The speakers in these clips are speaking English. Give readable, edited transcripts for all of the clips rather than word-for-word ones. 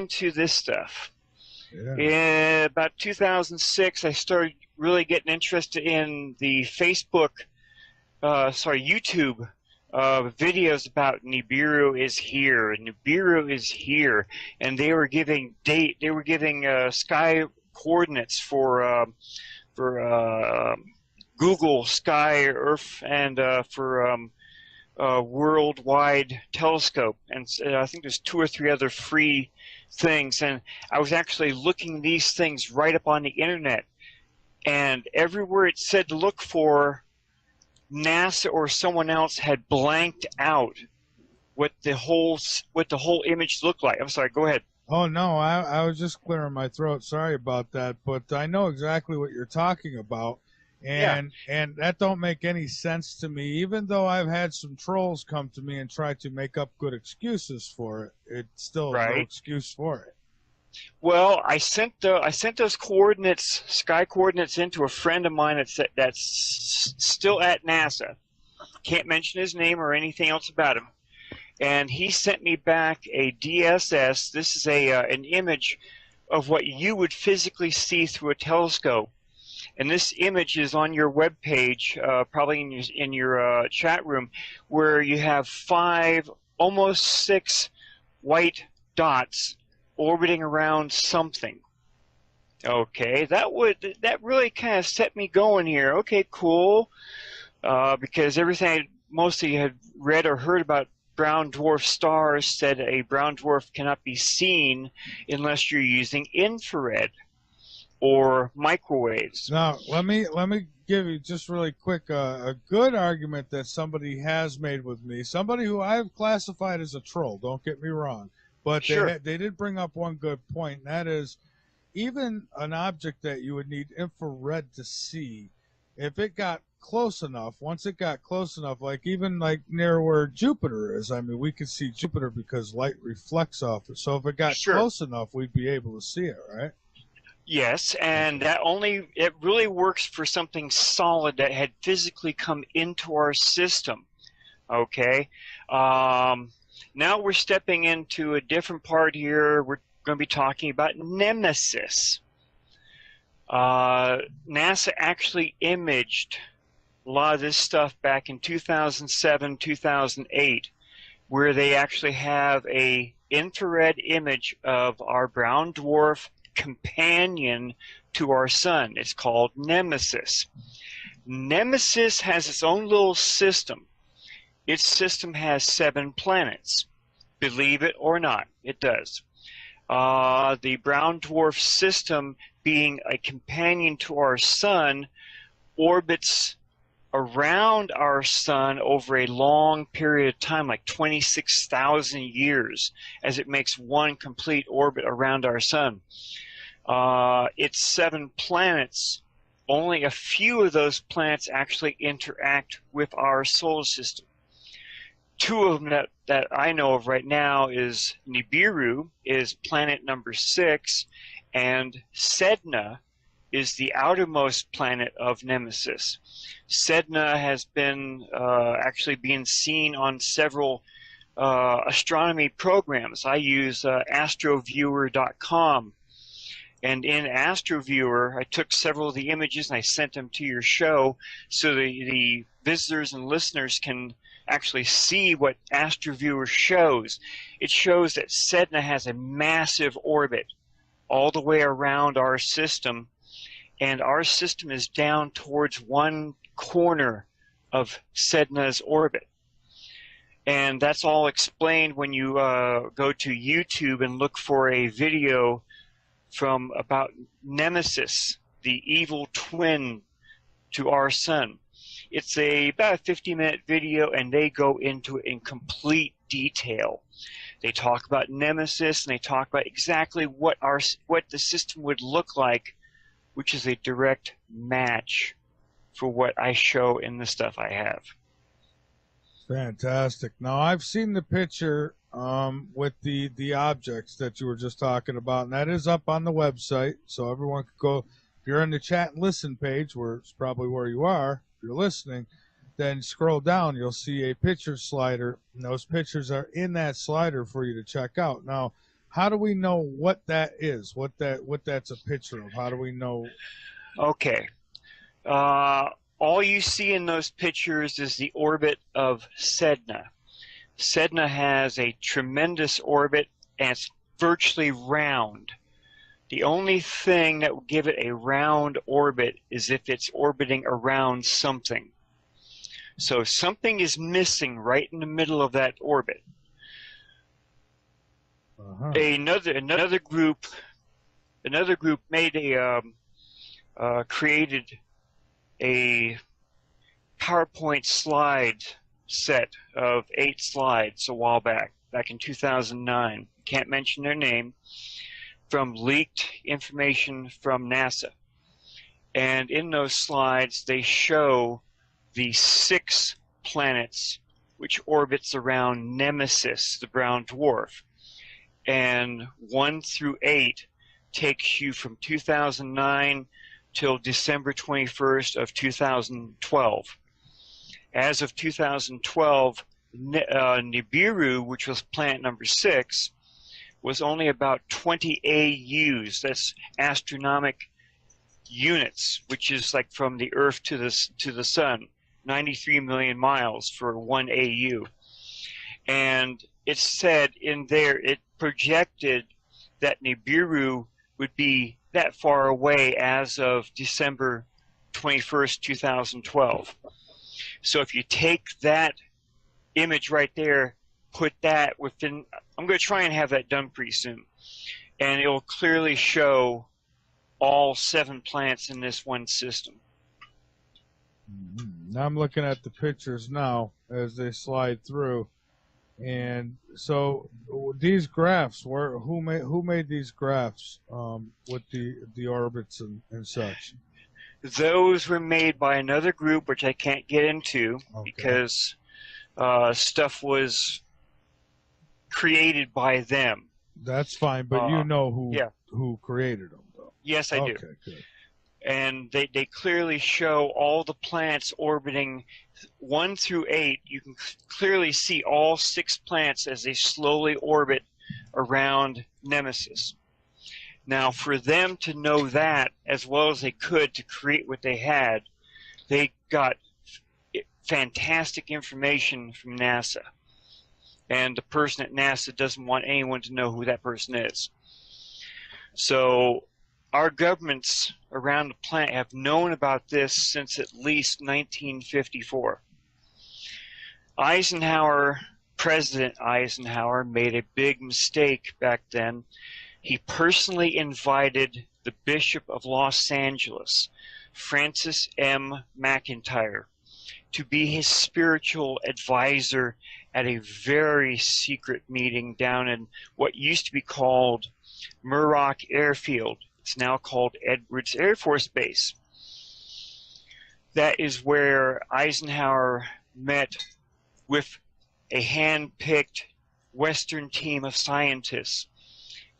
into this stuff. Yeah. In about 2006, I started really getting interested in the YouTube videos about Nibiru is here. Nibiru is here, and they were giving sky coordinates for Google Sky Earth and for worldwide telescope, and I think there's 2 or 3 other free things. And I was actually looking these things right up on the internet, and everywhere it said to look for, NASA or someone else had blanked out what the whole image looked like. I'm sorry, go ahead. Oh no, I was just clearing my throat. Sorry about that, but I know exactly what you're talking about, Yeah, and that don't make any sense to me. Even though I've had some trolls come to me and try to make up good excuses for it, it's still no right. excuse for it. Well, I sent those coordinates, sky coordinates, into a friend of mine that's still at NASA. Can't mention his name or anything else about him. And he sent me back a DSS. This is an image of what you would physically see through a telescope. And this image is on your web page, probably in your chat room, where you have 5, almost 6 white dots orbiting around something. Okay, that really kind of set me going here. Okay, cool, because everything I mostly had read or heard about brown dwarf stars said a brown dwarf cannot be seen unless you're using infrared or microwaves. Now, let me give you just really quick a good argument that somebody has made with me. Somebody who I've classified as a troll. Don't get me wrong, but Sure. they did bring up one good point, and that is even an object that you would need infrared to see, if it got close enough, once it got close enough, like even like near where Jupiter is, I mean, we could see Jupiter because light reflects off it. So if it got Sure. close enough, we'd be able to see it, right? Yes, and it really works for something solid that had physically come into our system. Okay. Now we're stepping into a different part here. We're going to be talking about Nemesis. NASA actually imaged a lot of this stuff back in 2007, 2008, where they actually have a infrared image of our brown dwarf companion to our sun. It's called Nemesis. Nemesis has its own little system. Its system has 7 planets. Believe it or not, it does. The brown dwarf system, being a companion to our sun, orbits around our sun over a long period of time, like 26,000 years, as it makes one complete orbit around our sun. Its 7 planets, only a few of those planets actually interact with our solar system. 2 of them that I know of right now is Nibiru, is planet number 6, and Sedna is the outermost planet of Nemesis. Sedna has been actually being seen on several astronomy programs. I use astroviewer.com. And in AstroViewer, I took several of the images and I sent them to your show so the visitors and listeners can actually see what AstroViewer shows. It shows that Sedna has a massive orbit all the way around our system, and our system is down towards one corner of Sedna's orbit. And that's all explained when you go to YouTube and look for a video from about Nemesis, the evil twin to our sun. It's about a 50-minute video, and they go into it in complete detail. They talk about Nemesis, and they talk about exactly what the system would look like, which is a direct match for what I show in the stuff I have. Fantastic. Now I've seen the picture with the objects that you were just talking about, and that is up on the website, so everyone can go. If you're in the chat and listen page, where it's probably where you are, if you're listening, then scroll down. You'll see a picture slider, and those pictures are in that slider for you to check out. Now, how do we know what that is? What that's a picture of? How do we know? Okay. All you see in those pictures is the orbit of Sedna. Sedna has a tremendous orbit, and it's virtually round. The only thing that will give it a round orbit is if it's orbiting around something. So something is missing right in the middle of that orbit. Another group made created a PowerPoint slide set of 8 slides a while back in 2009. Can't mention their name, from leaked information from NASA. And in those slides, they show the 6 planets which orbits around Nemesis, the brown dwarf. And 1 through 8 takes you from 2009 till December 21st of 2012. As of 2012, Nibiru, which was planet number 6, was only about 20 AUs. That's astronomical units, which is like from the Earth to the Sun, 93 million miles for 1 AU. And it said in there, it projected that Nibiru would be that far away as of December 21st, 2012. So if you take that image right there, put that within, I'm going to try and have that done pretty soon, and it will clearly show all 7 planets in this one system. Now I'm looking at the pictures now as they slide through, and so these graphs who made these graphs with the orbits and such? Those were made by another group, which I can't get into, okay, because stuff was created by them. That's fine, but you know who created them, though. Yes, I do. Okay, good. And they clearly show all the planets orbiting 1 through 8. You can clearly see all 6 planets as they slowly orbit around Nemesis. Now, for them to know that as well as they could to create what they had, they got fantastic information from NASA. And the person at NASA doesn't want anyone to know who that person is. So our governments around the planet have known about this since at least 1954. President Eisenhower made a big mistake back then. He personally invited the Bishop of Los Angeles, Francis M. McIntyre, to be his spiritual advisor at a very secret meeting down in what used to be called Muroc Airfield. It's now called Edwards Air Force Base. That is where Eisenhower met with a hand-picked Western team of scientists.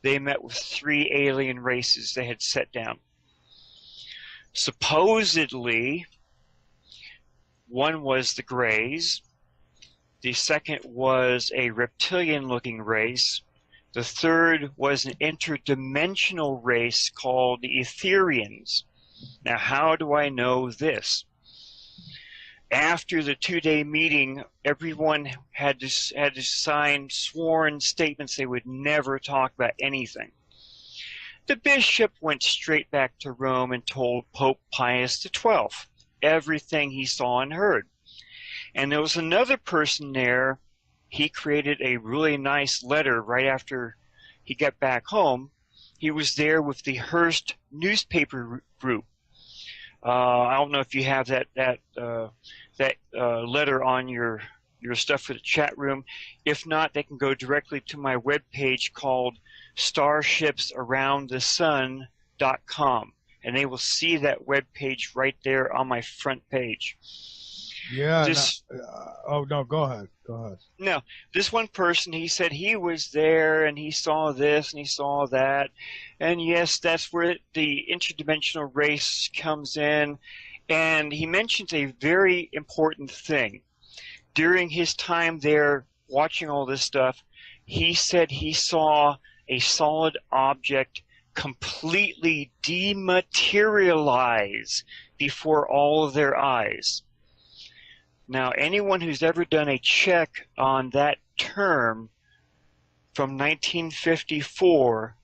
They met with 3 alien races they had set down. Supposedly, one was the Greys, the second was a reptilian-looking race, the third was an interdimensional race called the Etherians. Now, how do I know this? After the 2-day meeting, everyone had to sign sworn statements they would never talk about anything. The bishop went straight back to Rome and told Pope Pius XII everything he saw and heard. And there was another person there. He created a really nice letter right after he got back home. He was there with the Hearst newspaper group. I don't know if you have that letter on your stuff for the chat room. If not, they can go directly to my webpage called starshipsaroundthesun.com, and they will see that webpage right there on my front page. Yeah. Oh no, go ahead. No, this one person, he said he was there and he saw this and he saw that, and yes, that's where the interdimensional race comes in. And he mentions a very important thing. During his time there watching all this stuff, he said he saw a solid object completely dematerialize before all of their eyes. Now, anyone who's ever done a check on that term from 1954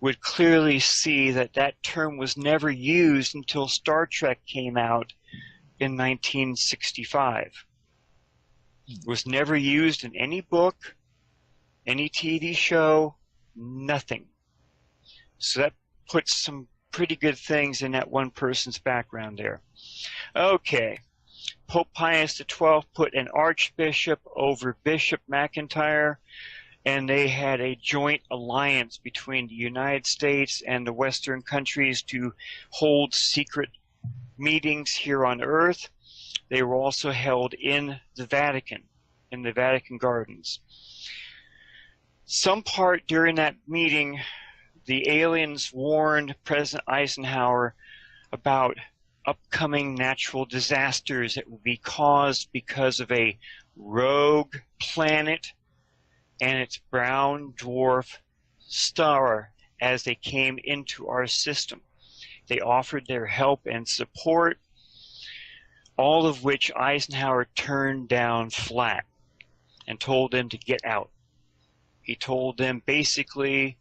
would clearly see that that term was never used until Star Trek came out in 1965. It was never used in any book, any TV show, nothing. So that puts some pretty good things in that one person's background there. Okay. Pope Pius XII put an archbishop over Bishop McIntyre, and they had a joint alliance between the United States and the Western countries to hold secret meetings here on Earth. They were also held in the Vatican Gardens. Some part during that meeting, the aliens warned President Eisenhower about upcoming natural disasters that would be caused because of a rogue planet and its brown dwarf star as they came into our system. They offered their help and support, all of which Eisenhower turned down flat and told them to get out. He told them basically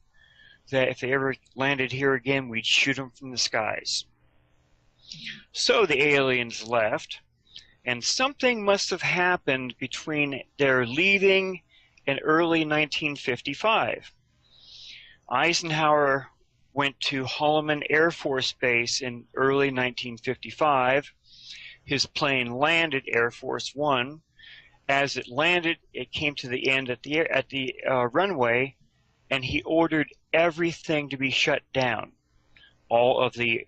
that if they ever landed here again, we'd shoot them from the skies. So the aliens left, and something must have happened between their leaving and early 1955. Eisenhower went to Holloman Air Force Base in early 1955. His plane landed Air Force One. As it landed, it came to the end at the runway, and he ordered everything to be shut down. All of the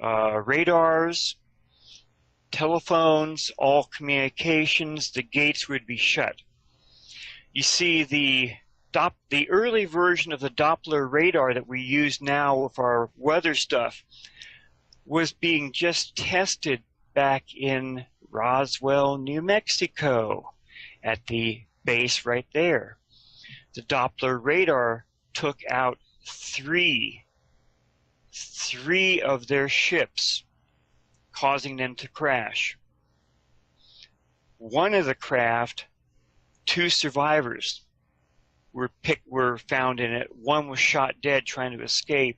radars, telephones, all communications, the gates would be shut. You see, the early version of the Doppler radar that we use now with our weather stuff was being just tested back in Roswell, New Mexico, at the base right there. The Doppler radar took out three of their ships, causing them to crash. One of the craft, 2 survivors were found in it. One was shot dead trying to escape.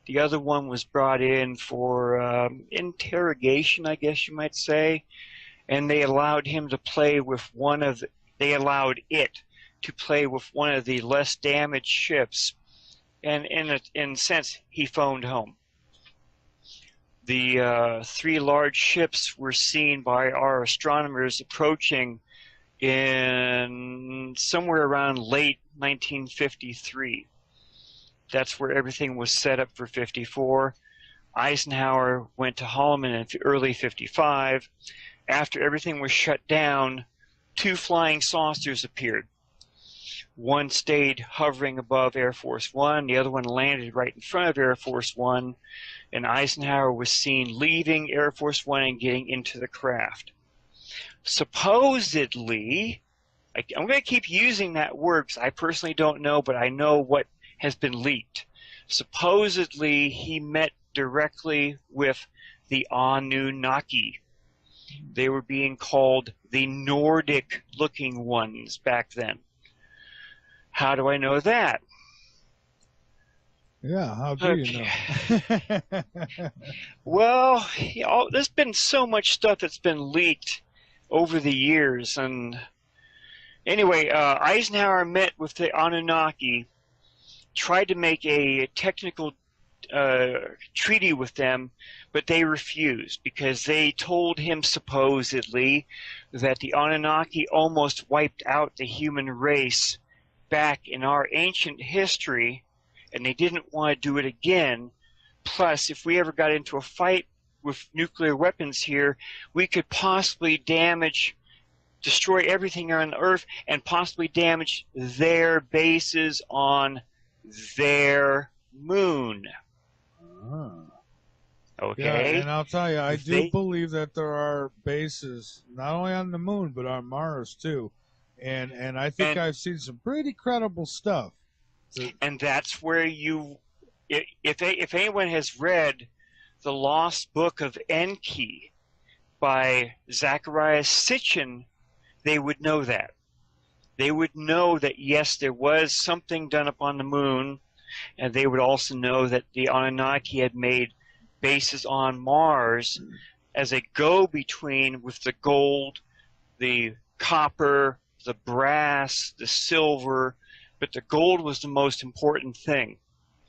The other one was brought in for interrogation, I guess you might say, and they allowed him to play with they allowed it to play with one of the less damaged ships, and in a sense, he phoned home. The 3 large ships were seen by our astronomers approaching in somewhere around late 1953. That's where everything was set up for 54. Eisenhower went to Holloman in early 55. After everything was shut down, 2 flying saucers appeared. One stayed hovering above Air Force One. The other one landed right in front of Air Force One, and Eisenhower was seen leaving Air Force One and getting into the craft. Supposedly, I'm going to keep using that word because I personally don't know, but I know what has been leaked. Supposedly, he met directly with the Anunnaki. They were being called the Nordic-looking ones back then. How do I know that? Yeah, how do you know? Well, there's been so much stuff that's been leaked over the years. And anyway, Eisenhower met with the Anunnaki, tried to make a technical treaty with them, but they refused because they told him supposedly that the Anunnaki almost wiped out the human race back in our ancient history, and they didn't want to do it again. Plus, if we ever got into a fight with nuclear weapons here, we could possibly destroy everything on Earth and possibly damage their bases on their moon. Okay. Yeah, and I'll tell you, I do believe that there are bases not only on the moon but on Mars too, and I think I've seen some pretty credible stuff. And that's where if anyone has read The Lost Book of Enki by Zacharias Sitchin, they would know that. They would know that, yes, there was something done upon the moon, and they would also know that the Anunnaki had made bases on Mars as a go-between with the gold, the copper, the brass, the silver, but the gold was the most important thing.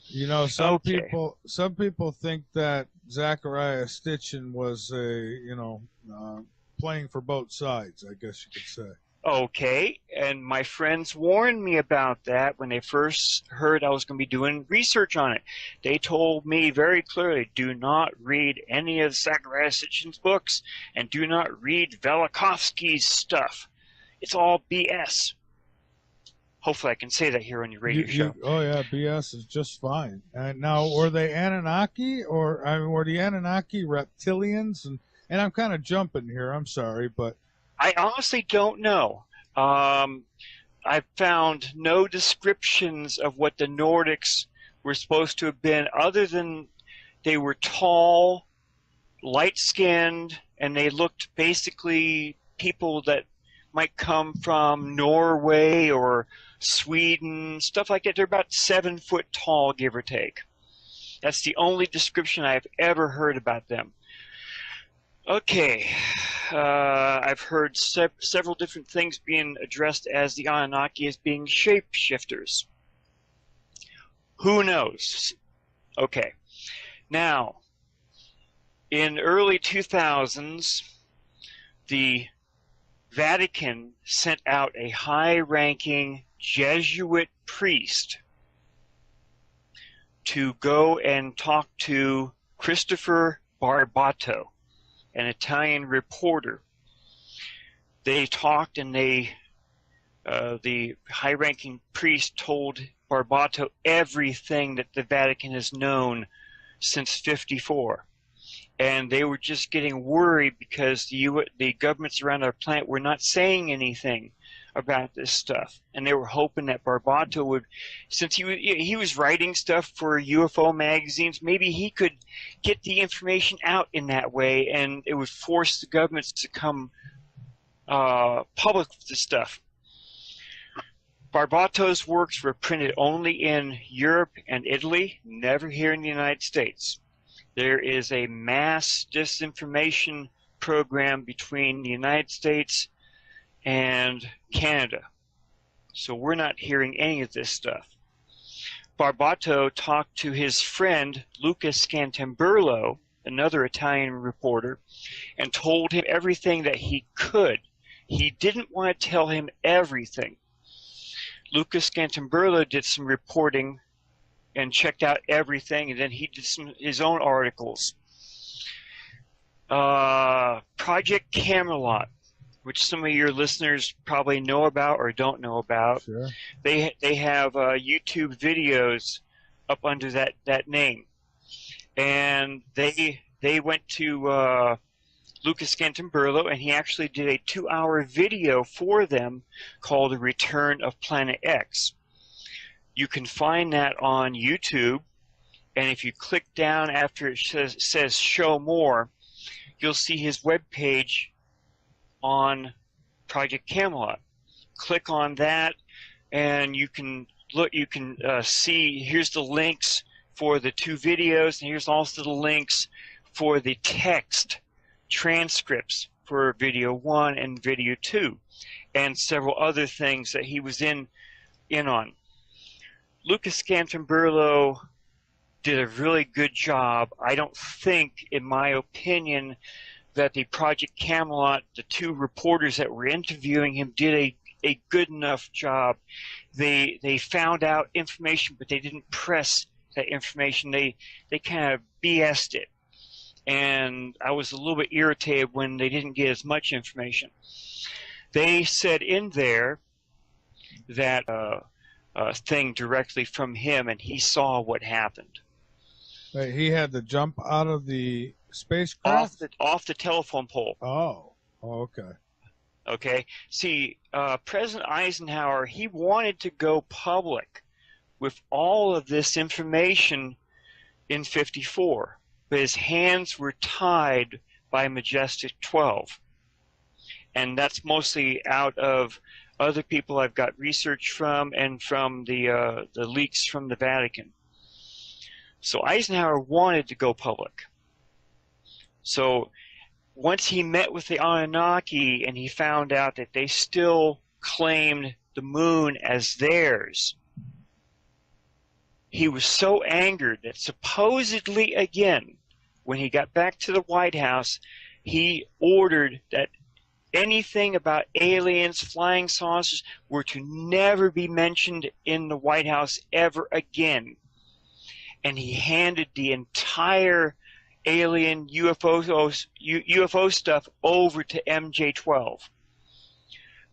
You know, some people think that Zacharias Stitchin was playing for both sides, I guess you could say. Okay, and my friends warned me about that when they first heard I was going to be doing research on it. They told me very clearly, do not read any of Zacharias Sitchin's books, and do not read Velikovsky's stuff. It's all BS. Hopefully I can say that here on your radio show. Oh, yeah, BS is just fine. Now, were they Anunnaki, or were the Anunnaki reptilians? And I'm kind of jumping here, I'm sorry, but... I honestly don't know. I've found no descriptions of what the Nordics were supposed to have been, other than they were tall, light-skinned, and they looked basically people that might come from Norway or Sweden, stuff like that. They're about 7 foot tall, give or take. That's the only description I've ever heard about them. Okay, I've heard several different things being addressed as the Anunnaki as being shapeshifters. Who knows? Okay, now, in early 2000s, the Vatican sent out a high-ranking Jesuit priest to go and talk to Christopher Barbato, an Italian reporter. They talked, and the high-ranking priest told Barbato everything that the Vatican has known since '54. And they were just getting worried because the governments around our planet were not saying anything about this stuff. And they were hoping that Barbato would, since he was writing stuff for UFO magazines, maybe he could get the information out in that way, and it would force the governments to come public with this stuff. Barbato's works were printed only in Europe and Italy, never here in the United States. There is a mass disinformation program between the United States and Canada. So we're not hearing any of this stuff. Barbato talked to his friend Lucas Scantamburlo, another Italian reporter, and told him everything that he could. He didn't want to tell him everything. Lucas Scantamburlo did some reporting and checked out everything, and then he did his own articles. Project Camelot, which some of your listeners probably know about or don't know about. Sure. They have YouTube videos up under that name, and they went to Lucas Scantamburlo, and he actually did a 2-hour video for them called The Return of Planet X. You can find that on YouTube, and if you click down after it says Show More, you'll see his webpage on Project Camelot. Click on that, and you can look. You can see. Here's the links for the 2 videos, and here's also the links for the text transcripts for video 1 and video 2, and several other things that he was in on. Lucas Scantamburlo did a really good job. I don't think, in my opinion, that the Project Camelot, the 2 reporters that were interviewing him, did a good enough job. They found out information, but they didn't press that information. They kind of BS'd it. And I was a little bit irritated when they didn't get as much information. They said in there that thing directly from him, and he saw what happened. He had to jump out of the spacecraft? Off the telephone pole. Oh, okay. Okay. See, President Eisenhower, he wanted to go public with all of this information in 54, but his hands were tied by Majestic 12. And that's mostly out of other people I've got research from and from the leaks from the Vatican. So Eisenhower wanted to go public. So once he met with the Anunnaki and he found out that they still claimed the moon as theirs, he was so angered that supposedly, again, when he got back to the White House, he ordered that anything about aliens, flying saucers, were to never be mentioned in the White House ever again. And he handed the entire alien UFO stuff over to MJ-12.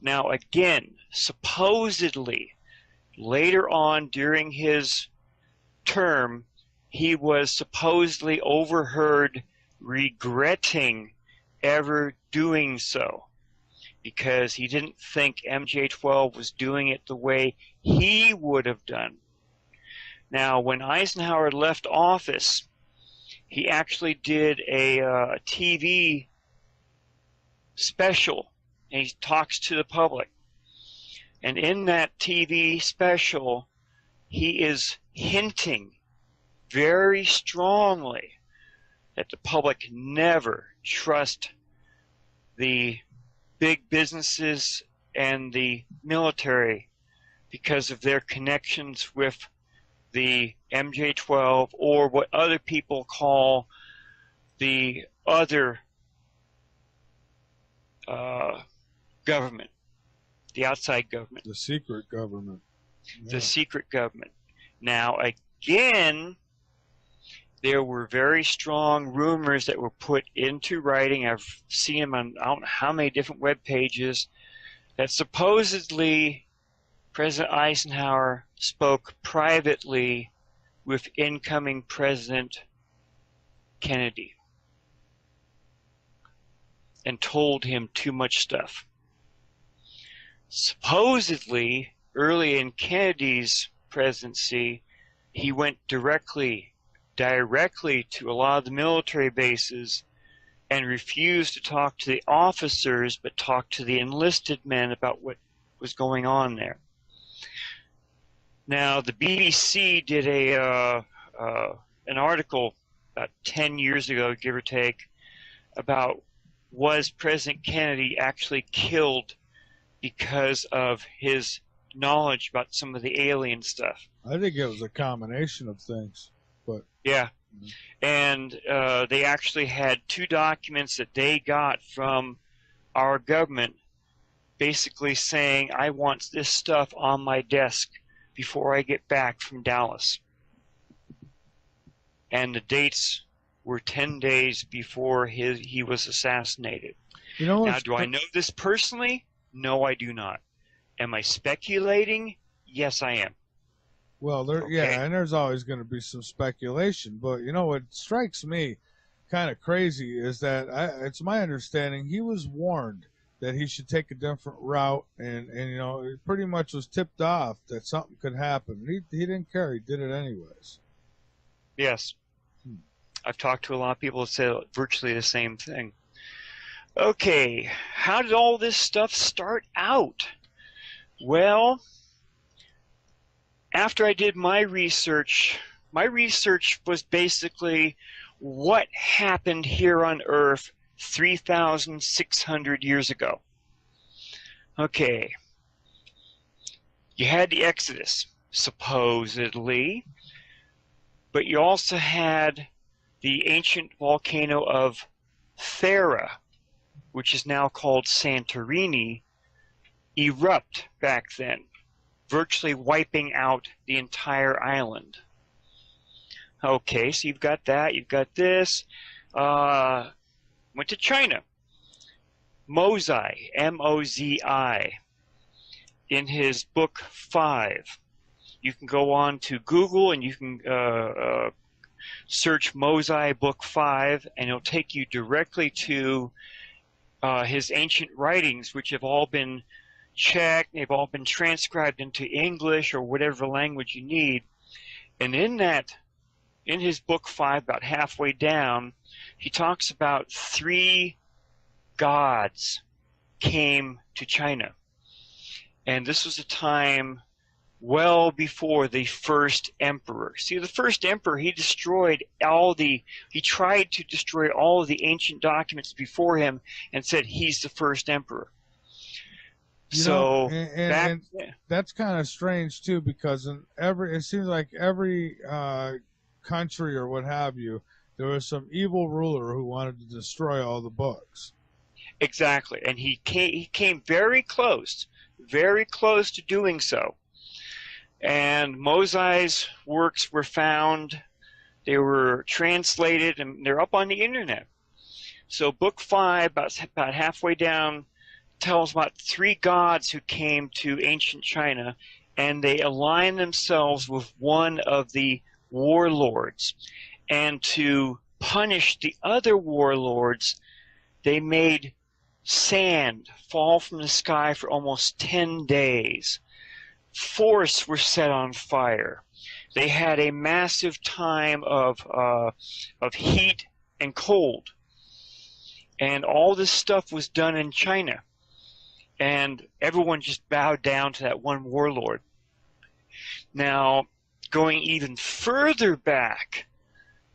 Now, again, supposedly, later on during his term, he was supposedly overheard regretting ever doing so, because he didn't think MJ-12 was doing it the way he would have done. Now, when Eisenhower left office, he actually did a TV special, and he talks to the public. And in that TV special, he is hinting very strongly that the public never trust the big businesses and the military because of their connections with the MJ-12, or what other people call the other government, the outside government. The secret government. Yeah. The secret government. Now, again, there were very strong rumors that were put into writing. I've seen them on I don't know how many different web pages, that supposedly President Eisenhower spoke privately with incoming President Kennedy and told him too much stuff. Supposedly, early in Kennedy's presidency, he went directly to a lot of the military bases and refused to talk to the officers, but talked to the enlisted men about what was going on there. Now, the BBC did an article about 10 years ago, give or take, about was President Kennedy actually killed because of his knowledge about some of the alien stuff. I think it was a combination of things, but yeah. And they actually had 2 documents that they got from our government basically saying, I want this stuff on my desk before I get back from Dallas. And the dates were 10 days before he was assassinated. you know Now, what's do I know this personally? No, I do not. Am I speculating? Yes, I am. Well, Okay. yeah, and there's always going to be some speculation. But you know what strikes me kind of crazy is that it's my understanding he was warned that he should take a different route, and you know, it pretty much was tipped off that something could happen. He didn't care. He did it anyways. Yes. I've talked to a lot of people that say virtually the same thing. Okay, how did all this stuff start out? Well, after I did my research was basically what happened here on Earth 3,600 years ago. Okay, you had the Exodus, supposedly, but you also had the ancient volcano of Thera, which is now called Santorini, erupt back then, virtually wiping out the entire island. Okay, so you've got that, you've got this. Went to China. Mozi, M-O-Z-I, in his book 5. You can go on to Google and you can search Mozi book 5, and it'll take you directly to his ancient writings, which have all been checked. They've all been transcribed into English or whatever language you need. And in his book 5, about halfway down, he talks about 3 gods came to China. And this was a time well before the first emperor. See, the first emperor, he tried to destroy all of the ancient documents before him and said he's the first emperor. And that's kind of strange too, because it seems like every country or what have you, there was some evil ruler who wanted to destroy all the books. Exactly, and he came very close to doing so. And Mosai's works were found, they were translated, and they're up on the internet. So book 5, about halfway down, tells about 3 gods who came to ancient China, and they aligned themselves with one of the warlords. And to punish the other warlords, they made sand fall from the sky for almost 10 days. Forests were set on fire. They had a massive time of heat and cold. And all this stuff was done in China. And everyone just bowed down to that one warlord. Now, going even further back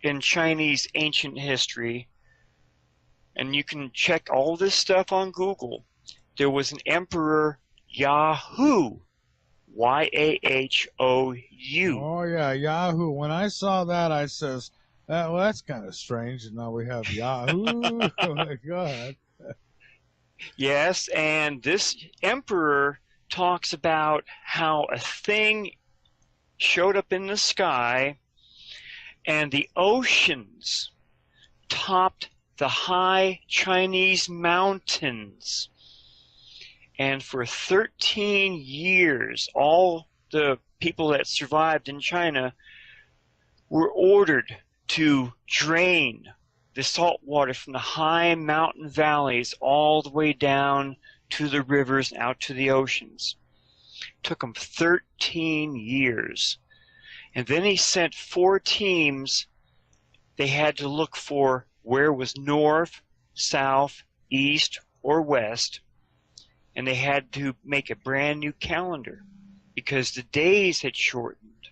in Chinese ancient history, and you can check all this stuff on Google, there was an emperor, Yahoo, Y-A-H-O-U. Oh, yeah, Yahoo. When I saw that, I says, well, that's kind of strange. And now we have Yahoo. Oh, my God. Yes, and this emperor talks about how a thing showed up in the sky and the oceans topped the high Chinese mountains. And for 13 years, all the people that survived in China were ordered to drain the salt water from the high mountain valleys all the way down to the rivers and out to the oceans. It took them 13 years. And then he sent 4 teams. They had to look for where was north, south, east, or west. And they had to make a brand new calendar because the days had shortened.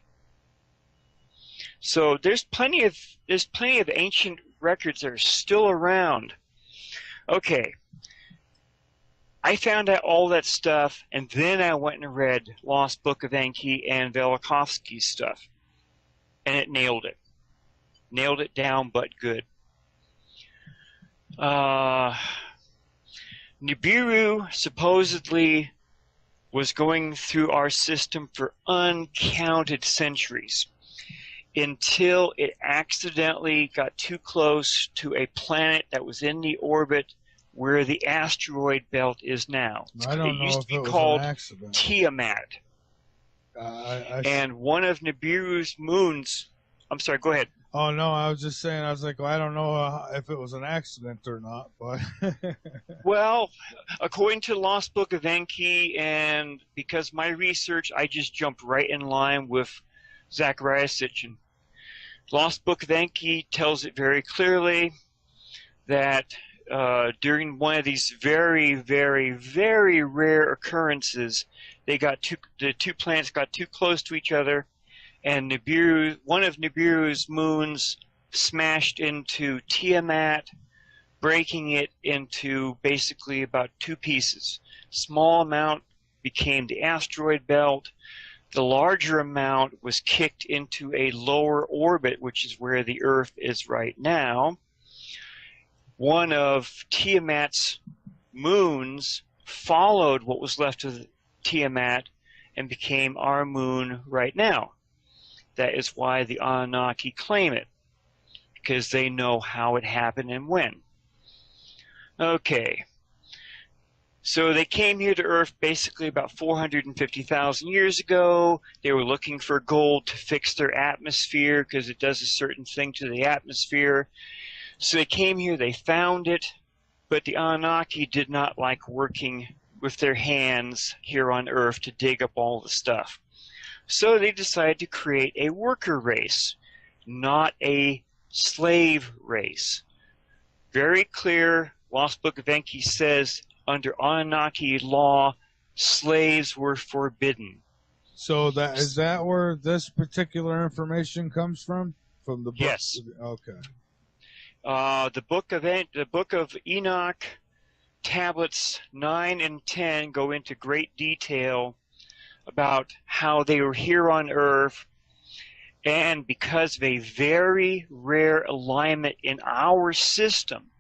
So there's plenty of ancient records that are still around. Okay, I found out all that stuff, and then I went and read Lost Book of Enki and Velikovsky's stuff, and it nailed it. Nailed it down, but good. Nibiru supposedly was going through our system for uncounted centuries until it accidentally got too close to a planet that was in the orbit where the asteroid belt is now. It used to be called Tiamat. And one of Nibiru's moons... I'm sorry, go ahead. Oh, no, I was just saying, I was like, well, I don't know if it was an accident or not, but... Well, according to the Lost Book of Enki, and because my research, I just jumped right in line with Zecharia Sitchin. Lost Book of Enki tells it very clearly that during one of these very, very, very rare occurrences, the 2 planets got too close to each other, and Nibiru, one of Nibiru's moons smashed into Tiamat, breaking it into basically about 2 pieces. Small amount became the asteroid belt. The larger amount was kicked into a lower orbit, which is where the Earth is right now. One of Tiamat's moons followed what was left of Tiamat and became our moon right now. That is why the Anunnaki claim it, because they know how it happened and when. Okay. So they came here to Earth basically about 450,000 years ago. They were looking for gold to fix their atmosphere because it does a certain thing to the atmosphere. So they came here, they found it, but the Anunnaki did not like working with their hands here on Earth to dig up all the stuff. So they decided to create a worker race, not a slave race. Very clear, Lost Book of Enki says under Anunnaki law, slaves were forbidden. So is that where this particular information comes from? From the book? Yes. Okay. The Book of Enoch, tablets 9 and 10 go into great detail about how they were here on Earth, and because of a very rare alignment in our system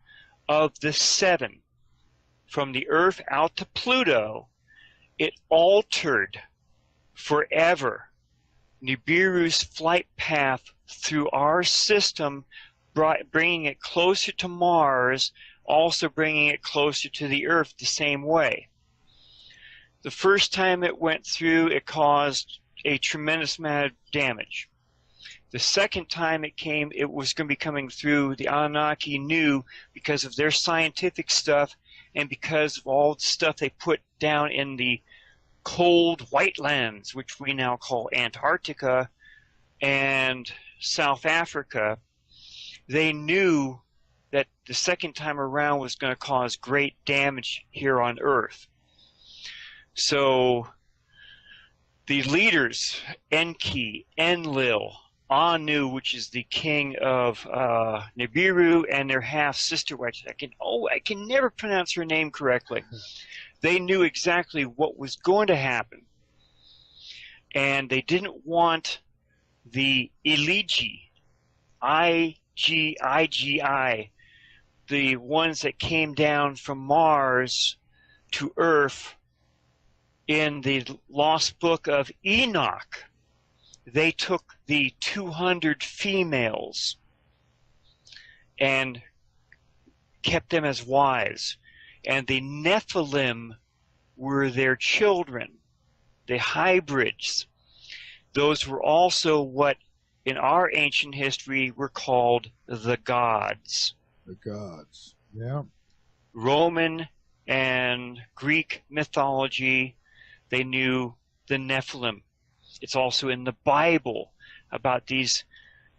of the 7 from the Earth out to Pluto, it altered forever Nibiru's flight path through our system, bringing it closer to Mars, also bringing it closer to the Earth the same way. The first time it went through, it caused a tremendous amount of damage. The second time it came, it was going to be coming through. The Anunnaki knew, because of their scientific stuff and because of all the stuff they put down in the cold white lands, which we now call Antarctica and South Africa, they knew that the second time around was going to cause great damage here on Earth. So the leaders, Enki, Enlil, Anu, which is the king of Nibiru, and their half-sister, which I can never pronounce her name correctly. They knew exactly what was going to happen. And they didn't want the Iligi, IGI, the ones that came down from Mars to Earth in the Lost Book of Enoch. They took the 200 females and kept them as wives. And the Nephilim were their children, the hybrids. Those were also what in our ancient history were called the gods. The gods, yeah. Roman and Greek mythology, they knew the Nephilim. It's also in the Bible about these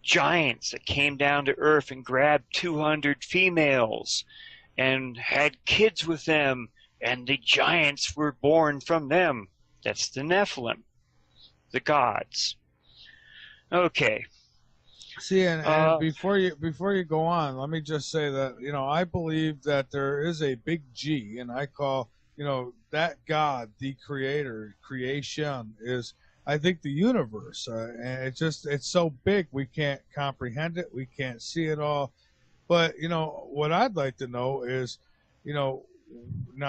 giants that came down to Earth and grabbed 200 females and had kids with them, and the giants were born from them. That's the Nephilim, the gods. Okay. See, and before you go on, let me just say that, I believe that there is a big G, and I call, that God, the creator, creation, is, I think, the universe. And it's so big we can't comprehend it, we can't see it all. But, what I'd like to know is, now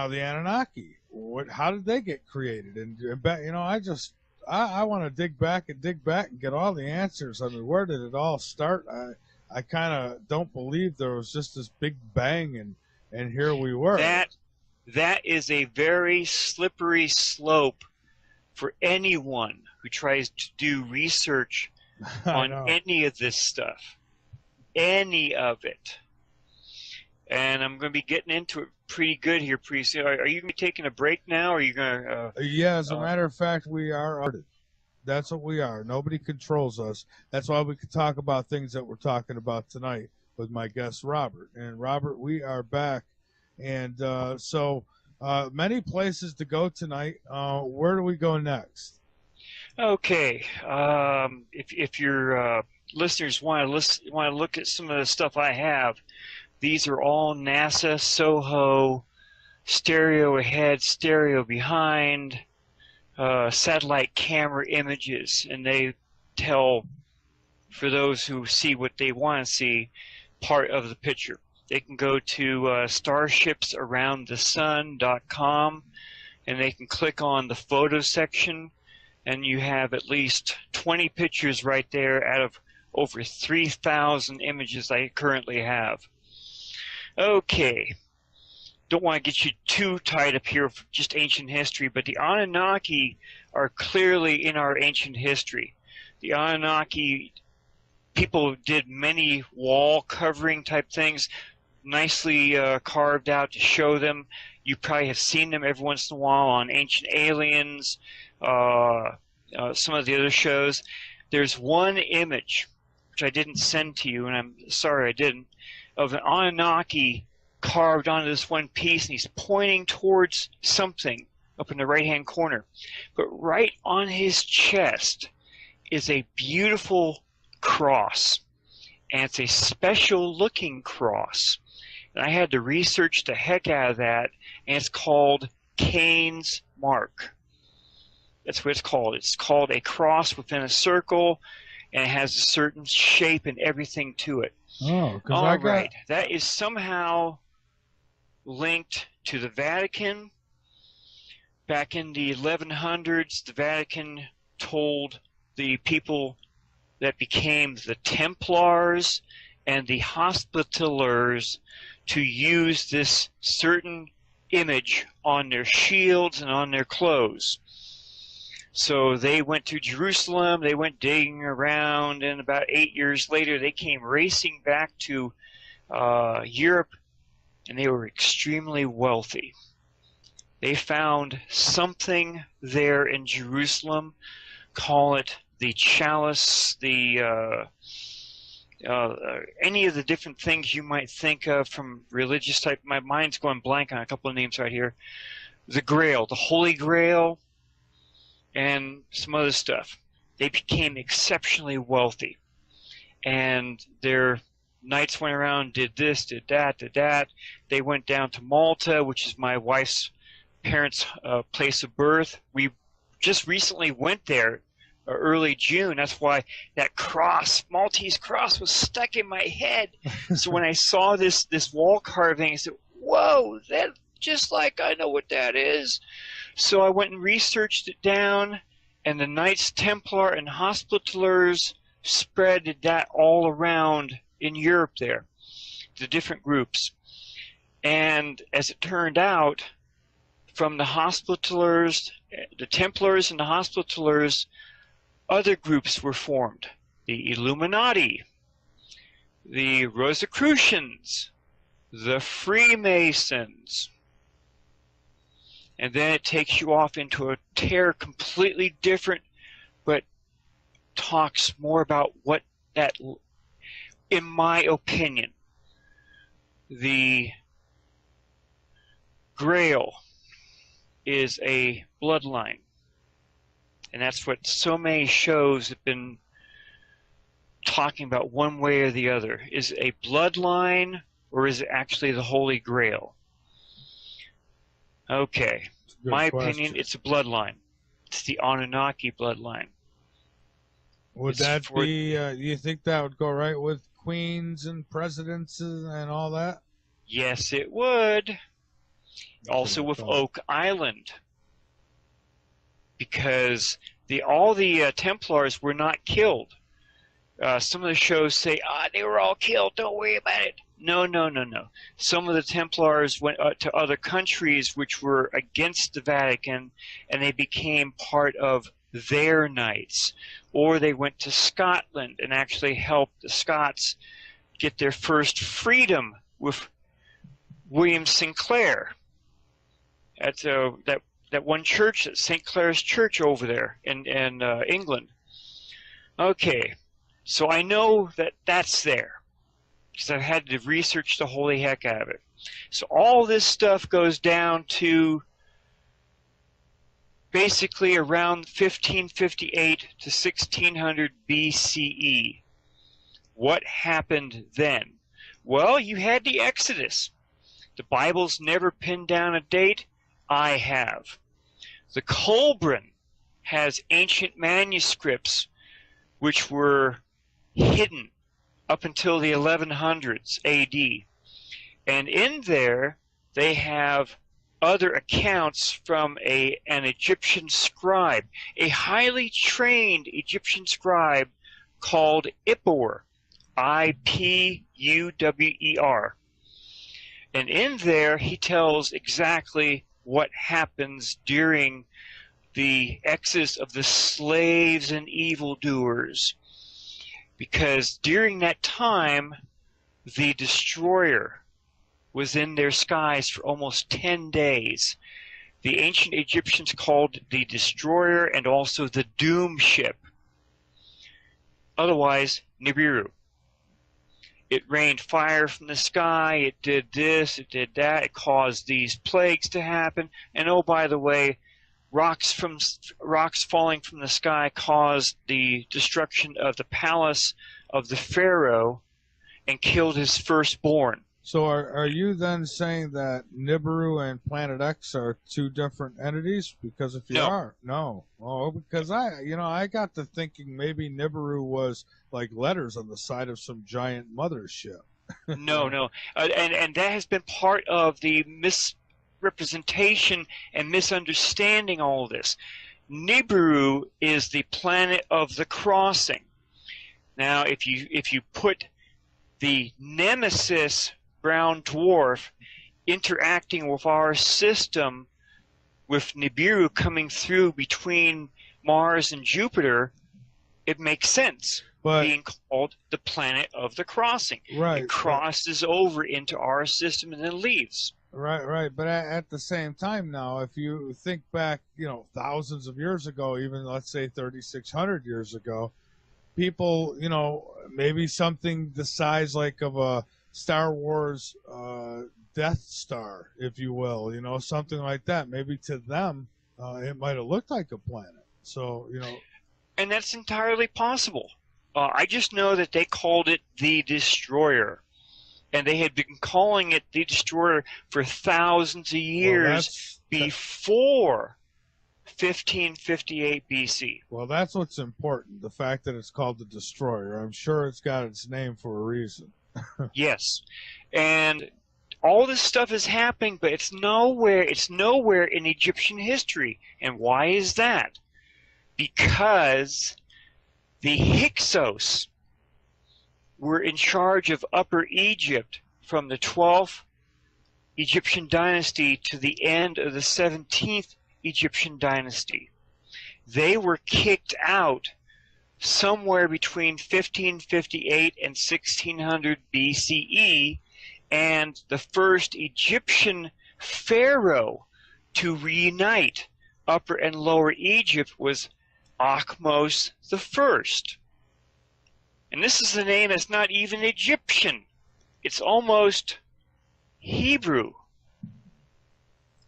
the Anunnaki, how did they get created? And I want to dig back and get all the answers. I mean, where did it all start? I kind of don't believe there was just this big bang and here we were. That is a very slippery slope for anyone who tries to do research on any of this stuff. Any of it. And I'm going to be getting into it pretty good here pretty soon. Are you going to be taking a break now? Or are you going to... yeah, as a matter of fact, we are artists. That's what we are. Nobody controls us. That's why we can talk about things that we're talking about tonight with my guest, Robert. And, Robert, we are back. And so many places to go tonight. Where do we go next? Okay. If your listeners want to look at some of the stuff I have, these are all NASA, SOHO, stereo ahead, stereo behind, satellite camera images, and they tell, for those who see what they want to see, part of the picture. They can go to starshipsaroundthesun.com, and they can click on the photo section, and you have at least 20 pictures right there out of over 3,000 images I currently have. Okay, don't want to get you too tied up here for just ancient history, but the Anunnaki are clearly in our ancient history. The Anunnaki, people did many wall covering type things. nicely carved out to show them. You probably have seen them every once in a while on Ancient Aliens, some of the other shows. There's one image, which I didn't send to you, and I'm sorry I didn't, of an Anunnaki carved onto this one piece, and he's pointing towards something up in the right-hand corner. But right on his chest is a beautiful cross, and it's a special-looking cross. And I had to research the heck out of that, and it's called Cain's Mark. That's what it's called. It's called a cross within a circle, and it has a certain shape and everything to it. Oh, all right. That is somehow linked to the Vatican. Back in the 1100s, the Vatican told the people that became the Templars and the Hospitallers to use this certain image on their shields and on their clothes. So they went to Jerusalem, they went digging around, and about 8 years later they came racing back to Europe, and they were extremely wealthy. They found something there in Jerusalem, call it the chalice, the any of the different things you might think of from religious type. My mind's going blank on a couple of names right here. The Grail, the Holy Grail, and some other stuff. They became exceptionally wealthy, and their knights went around, did this, did that, did that. They went down to Malta, which is my wife's parents' place of birth. We just recently went there early June. That's why that cross, Maltese cross, was stuck in my head. So when I saw this wall carving, I said, whoa, that just like I know what that is. So I went and researched it down, and the Knights Templar and Hospitallers spread that all around in Europe there, the different groups. And as it turned out, from the Hospitallers, the Templars and the Hospitallers, other groups were formed. The Illuminati, the Rosicrucians, the Freemasons. And then it takes you off into a tear completely different, but talks more about what that, in my opinion, the Grail is a bloodline. And that's what so many shows have been talking about, one way or the other. Is it a bloodline, or is it actually the Holy Grail? Okay, my opinion, it's a bloodline. It's the Anunnaki bloodline. Would that be, you think that would go right with queens and presidents and all that? Yes, it would. Also with Oak Island. Because all the Templars were not killed. Some of the shows say, they were all killed, don't worry about it. No, no, no, no. Some of the Templars went to other countries which were against the Vatican, and they became part of their knights. Or they went to Scotland and actually helped the Scots get their first freedom with William Sinclair at that one church, at St. Clair's Church over there in England. Okay, so I know that that's there, because I've had to research the holy heck out of it. So all this stuff goes down to basically around 1558 to 1600 BCE. What happened then? Well, you had the Exodus. The Bible's never pinned down a date. I have. The Colburn has ancient manuscripts which were hidden up until the 1100s AD. And in there, they have other accounts from an Egyptian scribe, a highly trained Egyptian scribe called Ipuwer, I-P-U-W-E-R. And in there, he tells exactly what happens during the exodus of the slaves and evildoers. Because during that time, the destroyer, was in their skies for almost 10 days. The ancient Egyptians called the destroyer and also the doom ship, otherwise Nibiru. It rained fire from the sky, it did this, it did that, it caused these plagues to happen, and oh, by the way, rocks falling from the sky caused the destruction of the palace of the pharaoh and killed his firstborn. So are you then saying that Nibiru and Planet X are two different entities? Because if you are, no. Oh, because I got to thinking maybe Nibiru was like letters on the side of some giant mothership. No. And that has been part of the misrepresentation and misunderstanding all of this. Nibiru is the planet of the crossing. Now, if you put the nemesis brown dwarf interacting with our system, with Nibiru coming through between Mars and Jupiter, it makes sense. But being called the planet of the crossing. Right. It crosses over into our system and then leaves. Right. But at the same time now, if you think back, thousands of years ago, even let's say 3,600 years ago, people, maybe something the size like of a Star Wars Death Star, if you will, something like that. Maybe to them, it might have looked like a planet. So, And that's entirely possible. I just know that they called it the Destroyer. And they had been calling it the Destroyer for thousands of years before 1558 BC. Well, that's what's important, the fact that it's called the Destroyer. I'm sure it's got its name for a reason. Yes. And all this stuff is happening, but it's nowhere in Egyptian history. And why is that? Because the Hyksos were in charge of Upper Egypt from the 12th Egyptian dynasty to the end of the 17th Egyptian dynasty. They were kicked out somewhere between 1558 and 1600 BCE, and the first Egyptian pharaoh to reunite Upper and Lower Egypt was Akhmos I. And this is a name that's not even Egyptian. It's almost Hebrew.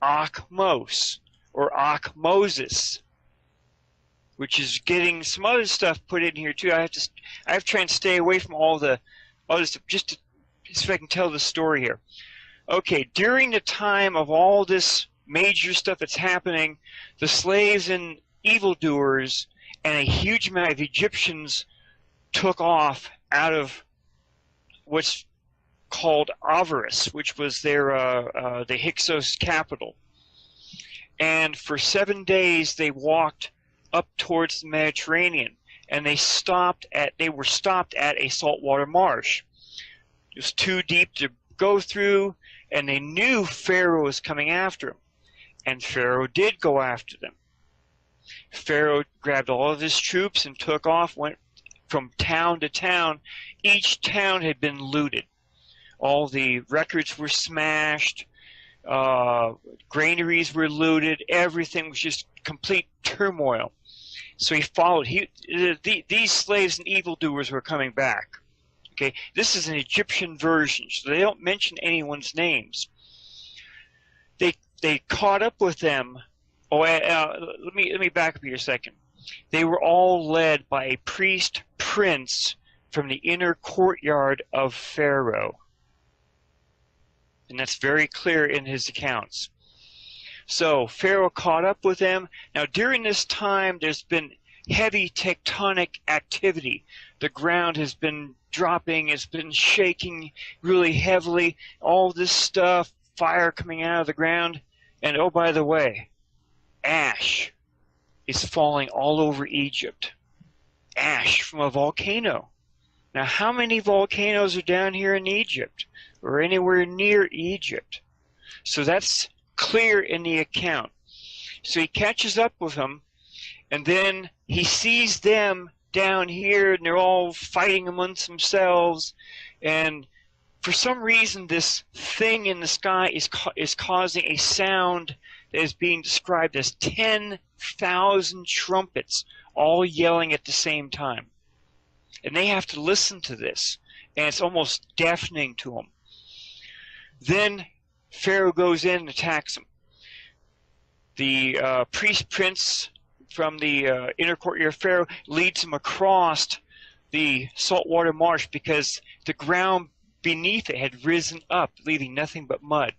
Akhmos, or Akhmoses, which is getting some other stuff put in here too. I have to try and stay away from all the other stuff just so I can tell the story here. Okay, during the time of all this major stuff that's happening, the slaves and evildoers and a huge amount of Egyptians took off out of what's called Avaris, which was their the Hyksos capital. And for 7 days they walked up towards the Mediterranean, and they were stopped at a saltwater marsh. It was too deep to go through, and they knew Pharaoh was coming after them. And Pharaoh did go after them. Pharaoh grabbed all of his troops and took off, went from town to town. Each town had been looted. All the records were smashed, granaries were looted, everything was just complete turmoil. So he followed. These slaves and evildoers were coming back. Okay, this is an Egyptian version, so they don't mention anyone's names. They caught up with them. Oh, let me back up here a second. They were all led by a priest prince from the inner courtyard of Pharaoh, and that's very clear in his accounts. So Pharaoh caught up with them. Now during this time there's been heavy tectonic activity. The ground has been dropping, it's been shaking really heavily, all this stuff, fire coming out of the ground, and oh, by the way, ash is falling all over Egypt. Ash from a volcano. Now how many volcanoes are down here in Egypt or anywhere near Egypt? So that's clear in the account. So he catches up with them, and then he sees them down here, and they're all fighting amongst themselves, and for some reason, this thing in the sky is causing a sound that is being described as 10,000 trumpets all yelling at the same time. And they have to listen to this, and it's almost deafening to them. Then Pharaoh goes in and attacks them. The priest prince from the inner courtyard of Pharaoh leads him across the saltwater marsh because the ground beneath it had risen up, leaving nothing but mud.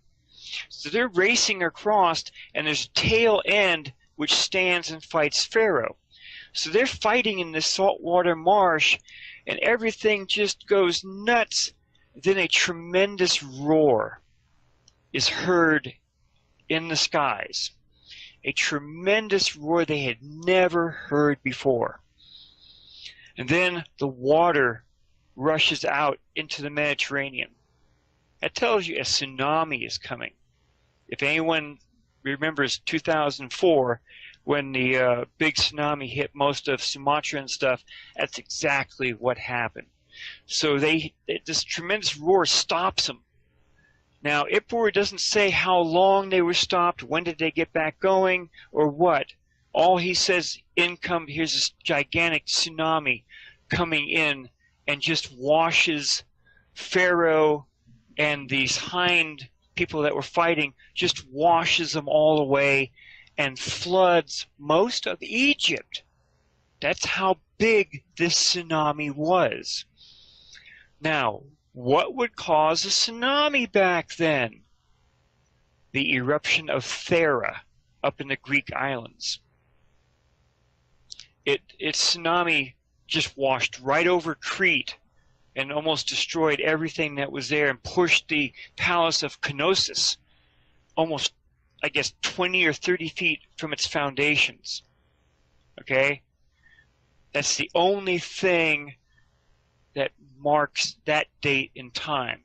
So they're racing across, and there's a tail end which stands and fights Pharaoh. So they're fighting in this saltwater marsh, and everything just goes nuts. Then a tremendous roar is heard in the skies. A tremendous roar they had never heard before. And then the water rushes out into the Mediterranean. That tells you a tsunami is coming. If anyone remembers 2004, when the big tsunami hit most of Sumatra and stuff, that's exactly what happened. So this tremendous roar stops them. Now, Ipor doesn't say how long they were stopped, when did they get back going, or what. All he says, here's this gigantic tsunami coming in and just washes Pharaoh and these hind people that were fighting, just washes them all away and floods most of Egypt. That's how big this tsunami was. Now, what would cause a tsunami back then? The eruption of Thera up in the Greek islands. Its tsunami just washed right over Crete and almost destroyed everything that was there and pushed the palace of Knossos almost, I guess, 20 or 30 feet from its foundations. Okay? That's the only thing that marks that date in time,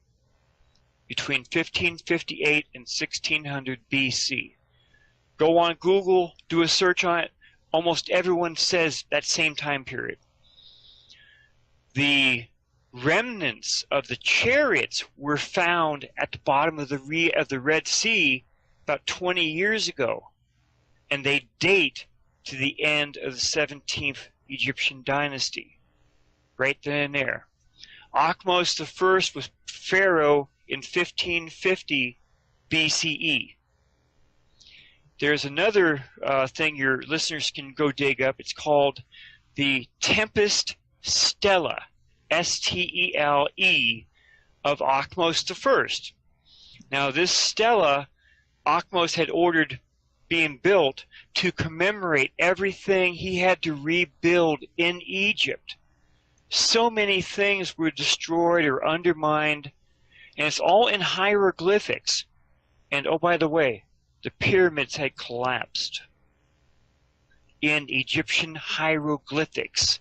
between 1558 and 1600 BC. Go on Google, do a search on it. Almost everyone says that same time period. The remnants of the chariots were found at the bottom of the Red Sea about 20 years ago, and they date to the end of the 17th Egyptian dynasty, right then and there. Ahmose I was pharaoh in 1550 BCE. There's another thing your listeners can go dig up. It's called the Tempest Stele, S-T-E-L-E, of Ahmose I. Now, this stela, Ahmose had ordered being built to commemorate everything he had to rebuild in Egypt. So many things were destroyed or undermined, and it's all in hieroglyphics. And oh, by the way, the pyramids had collapsed. In Egyptian hieroglyphics,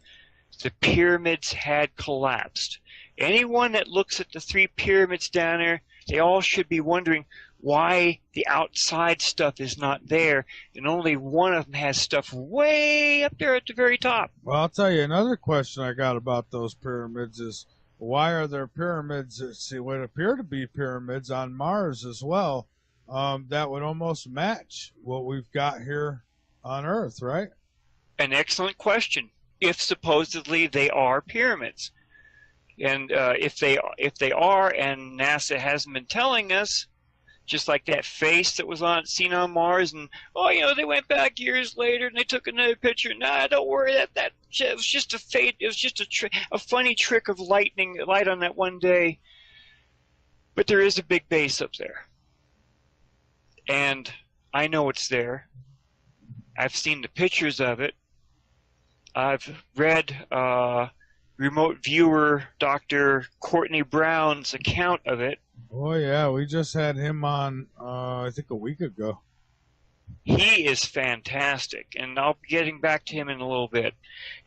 the pyramids had collapsed. Anyone that looks at the three pyramids down there, they all should be wondering why the outside stuff is not there, and only one of them has stuff way up there at the very top. Well, I'll tell you another question I got about those pyramids is, why are there pyramids, what appear to be pyramids on Mars as well, that would almost match what we've got here on Earth, right? An excellent question. If supposedly they are pyramids. And if they are, and NASA hasn't been telling us, just like that face that was seen on Mars, and they went back years later and they took another picture. Nah, don't worry, that it was just a fate. It was just a funny trick of light on that one day. But there is a big base up there, and I know it's there. I've seen the pictures of it. I've read remote viewer Dr. Courtney Brown's account of it. Oh, yeah, we just had him on, I think a week ago. He is fantastic, and I'll be getting back to him in a little bit.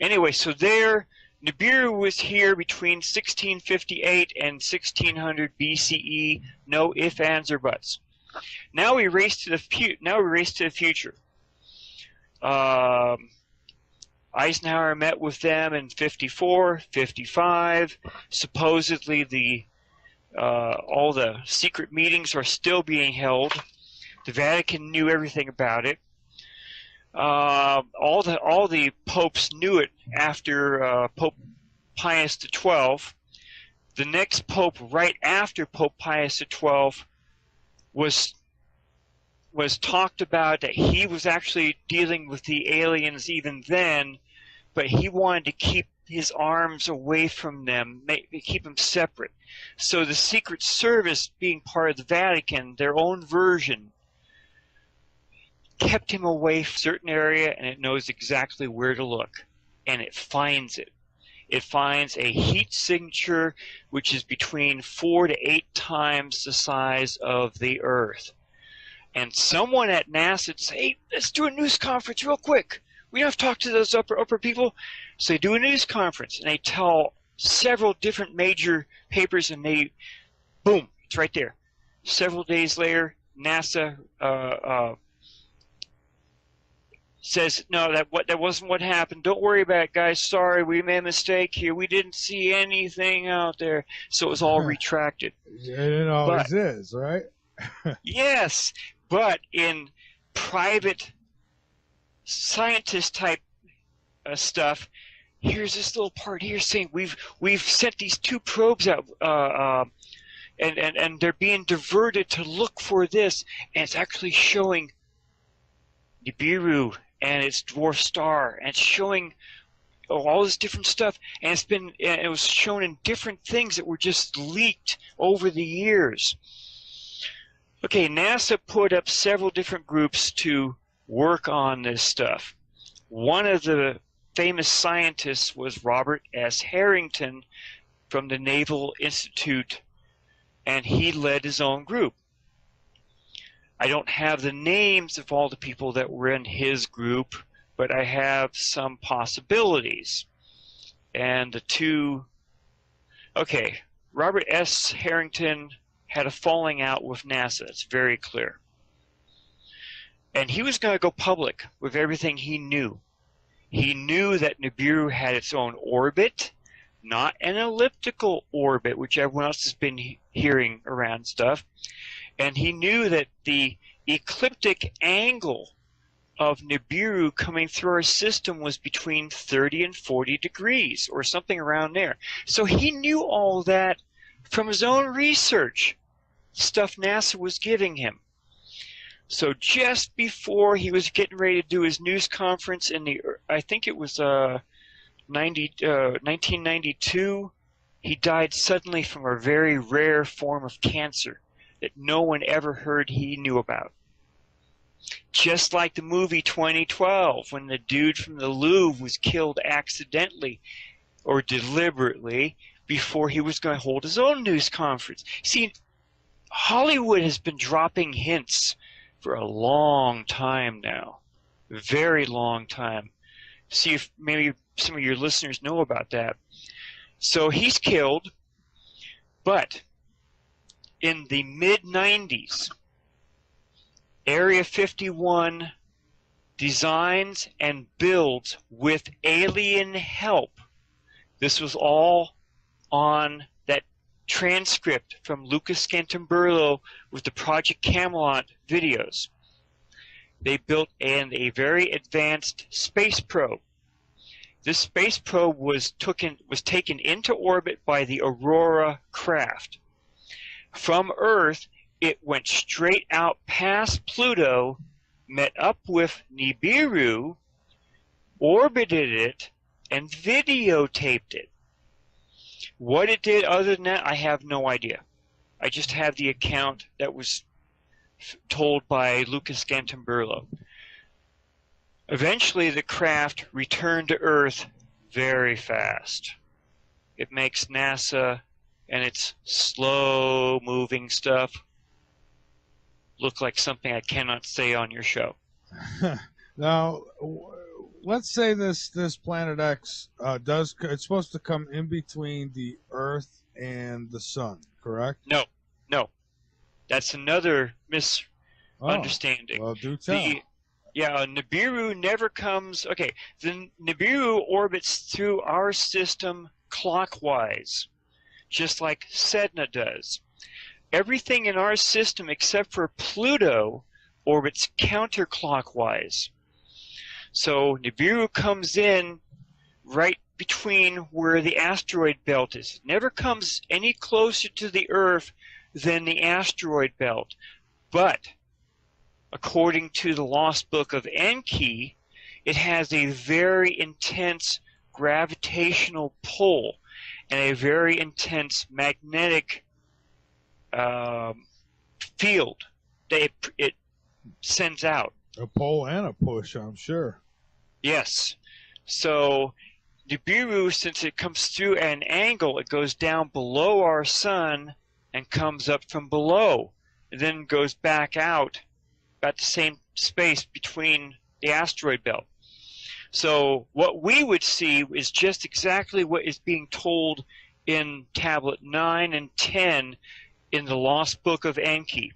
Anyway, so Nibiru was here between 1658 and 1600 BCE. No ifs, ands, or buts. Now we race to the future. Eisenhower met with them in 54, 55. Supposedly the All the secret meetings are still being held. The Vatican knew everything about it. All the popes knew it after Pope Pius XII. The next pope, right after Pope Pius XII, was talked about that he was actually dealing with the aliens even then, but he wanted to keep his arms away from them, keep them separate. So the Secret Service, being part of the Vatican, their own version, kept him away from a certain area, and it knows exactly where to look, and it finds it. It finds a heat signature which is between 4 to 8 times the size of the Earth. And someone at NASA says, hey, let's do a news conference real quick. We have to talk to those upper people. So they do a news conference, and they tell several different major papers, and they, boom, it's right there. Several days later, NASA says, no, that wasn't what happened. Don't worry about it, guys. Sorry, we made a mistake here. We didn't see anything out there. So it was all retracted. It always is, right? Yes, but in private scientist type stuff, here's this little part here saying we've sent these 2 probes out, and they're being diverted to look for this, and it's actually showing Nibiru and its dwarf star, and it's showing all this different stuff, and it was shown in different things that were just leaked over the years. Okay, NASA put up several different groups to work on this stuff. One of the famous scientists was Robert S. Harrington from the Naval Institute, and he led his own group. I don't have the names of all the people that were in his group, but I have some possibilities. And the two, okay, Robert S. Harrington had a falling out with NASA. It's very clear. And he was going to go public with everything he knew. He knew that Nibiru had its own orbit, not an elliptical orbit, which everyone else has been hearing around stuff. And he knew that the ecliptic angle of Nibiru coming through our system was between 30 and 40 degrees, or something around there. So he knew all that from his own research, stuff NASA was giving him. So just before he was getting ready to do his news conference in the, I think it was 1992, he died suddenly from a very rare form of cancer that no one ever heard he knew about. Just like the movie 2012, when the dude from the Louvre was killed accidentally or deliberately before he was going to hold his own news conference. See, Hollywood has been dropping hints for a long time now, a very long time. See if maybe some of your listeners know about that. So he's killed, but in the mid-90s, Area 51 designs and builds with alien help. This was all on that transcript from Lucas Scantamburlo with the Project Camelot videos. They built a very advanced space probe. This space probe was taken into orbit by the Aurora craft. From Earth, it went straight out past Pluto, met up with Nibiru, orbited it, and videotaped it. What it did other than that, I have no idea. I just have the account that was told by Lucas Scantamburlo. Eventually, the craft returned to Earth very fast. It makes NASA and its slow-moving stuff look like something I cannot say on your show. Now, let's say this Planet X it's supposed to come in between the Earth and the Sun, correct? No. That's another misunderstanding. Well, do tell. Nibiru never comes. Okay, the Nibiru orbits through our system clockwise. just like Sedna does. Everything in our system except for Pluto orbits counterclockwise. So Nibiru comes in right between where the asteroid belt is. It never comes any closer to the Earth than the asteroid belt. But according to the Lost Book of Enki, it has a very intense gravitational pull and a very intense magnetic field that it sends out. A pull and a push, I'm sure. Yes. So Nibiru, since it comes through at an angle, it goes down below our sun and comes up from below, and then goes back out about the same space between the asteroid belt. So what we would see is just exactly what is being told in tablet 9 and 10 in the Lost Book of Enki.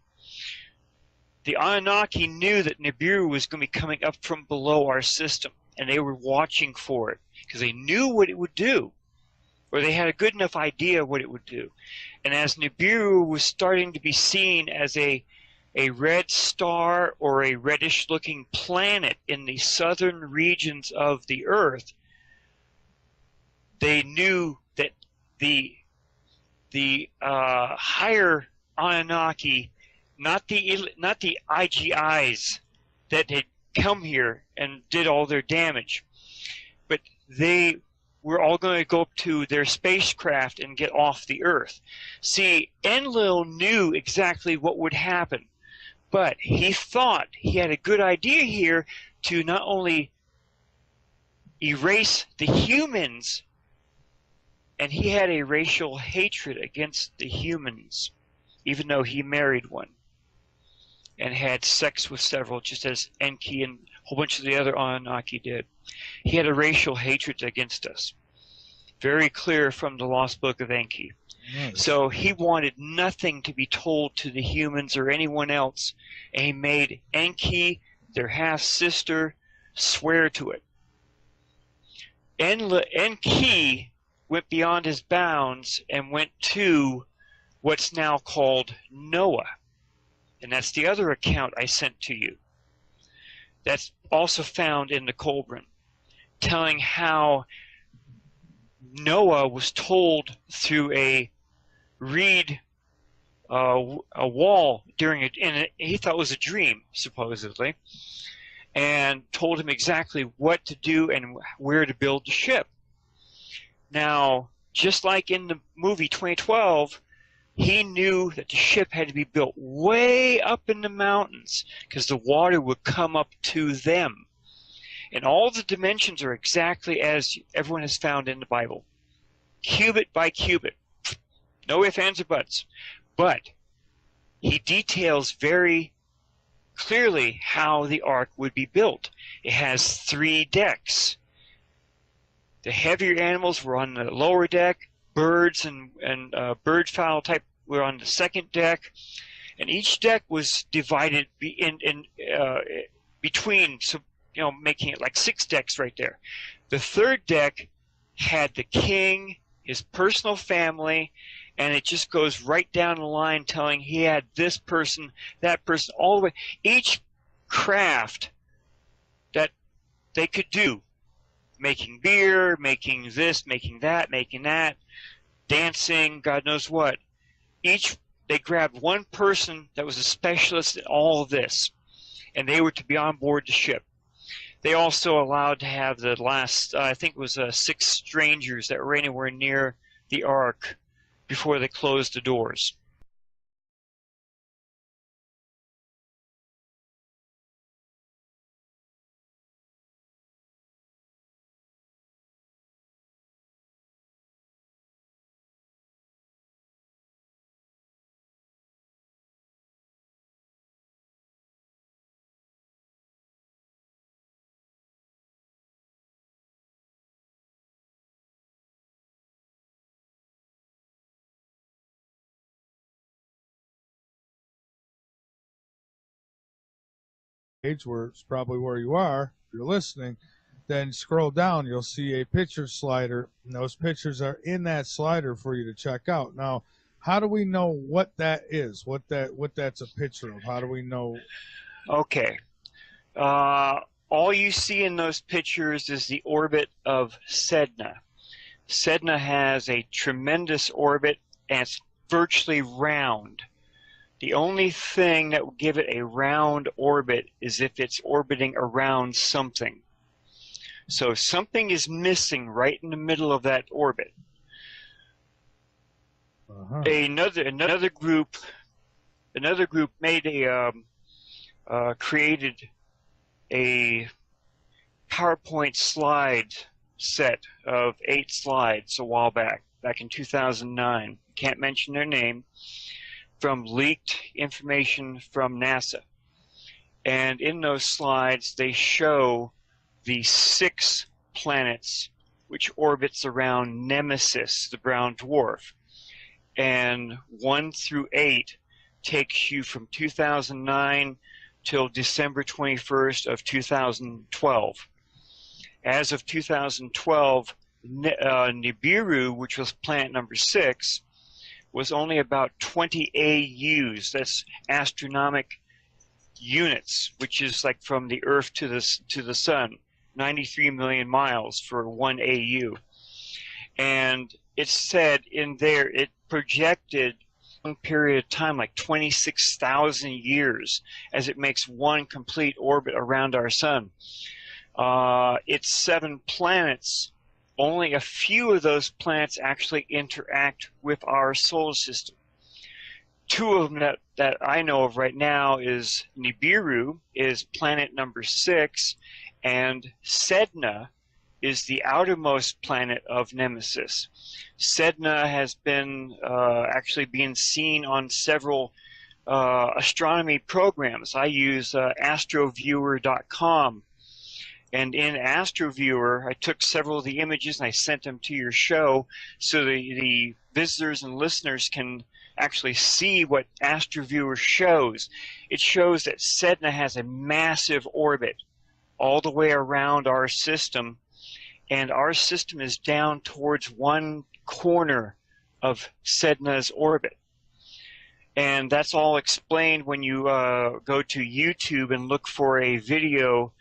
The Anunnaki knew that Nibiru was going to be coming up from below our system, and they were watching for it because they knew what it would do, or they had a good enough idea what it would do. And as Nibiru was starting to be seen as a red star or a reddish-looking planet in the southern regions of the Earth, they knew that the higher Anunnaki, not the IGIs that had come here and did all their damage, but they were all going to go up to their spacecraft and get off the Earth. See, Enlil knew exactly what would happen, but he thought he had a good idea here to not only erase the humans, and he had a racial hatred against the humans, even though he married one and had sex with several, just as Enki and a whole bunch of the other Anunnaki did. He had a racial hatred against us. Very clear from the Lost Book of Enki. Nice. So he wanted nothing to be told to the humans or anyone else, and he made Enki, their half-sister, swear to it. Enki went beyond his bounds and went to what's now called Noah. And that's the other account I sent to you. That's also found in the Kolbrin, telling how Noah was told through a reed, a wall during it, and he thought it was a dream, supposedly, and told him exactly what to do and where to build the ship. Now, just like in the movie 2012, he knew that the ship had to be built way up in the mountains because the water would come up to them. And all the dimensions are exactly as everyone has found in the Bible. Cubit by cubit. No ifs, ands, or buts. But he details very clearly how the ark would be built. It has 3 decks. The heavier animals were on the lower deck. Birds and bird fowl type were on the second deck. And each deck was divided between, so, making it like 6 decks right there. The third deck had the king, his personal family, and it just goes right down the line telling he had this person, that person, all the way. Each craft that they could do, making beer, making this, making that, dancing, God knows what. They grabbed one person that was a specialist in all of this, and they were to be on board the ship. They also allowed to have the last, I think it was 6 strangers that were anywhere near the ark before they closed the doors. Where it's probably where you are, if you're listening, then scroll down, you'll see a picture slider, and those pictures are in that slider for you to check out. Now, how do we know what that is? What that's a picture of? How do we know? Okay. All you see in those pictures is the orbit of Sedna. Sedna has a tremendous orbit, and it's virtually round. The only thing that will give it a round orbit is if it's orbiting around something. So something is missing right in the middle of that orbit. Another group made created a PowerPoint slide set of 8 slides a while back in 2009. Can't mention their name, from leaked information from NASA. And in those slides, they show the 6 planets which orbits around Nemesis, the brown dwarf. And 1 through 8 takes you from 2009 till December 21st of 2012. As of 2012, Nibiru, which was planet number 6, was only about 20 AUs. That's astronomic units, which is like from the Earth to the Sun, 93 million miles for 1 AU. And it said in there, it projected a period of time like 26,000 years as it makes one complete orbit around our Sun. It's 7 planets. Only a few of those planets actually interact with our solar system. 2 of them that I know of right now is Nibiru, is planet number 6, and Sedna is the outermost planet of Nemesis. Sedna has been actually being seen on several astronomy programs. I use astroviewer.com. And in AstroViewer, I took several of the images and I sent them to your show so the visitors and listeners can actually see what AstroViewer shows. It shows that Sedna has a massive orbit all the way around our system, and our system is down towards one corner of Sedna's orbit. And that's all explained when you go to YouTube and look for a video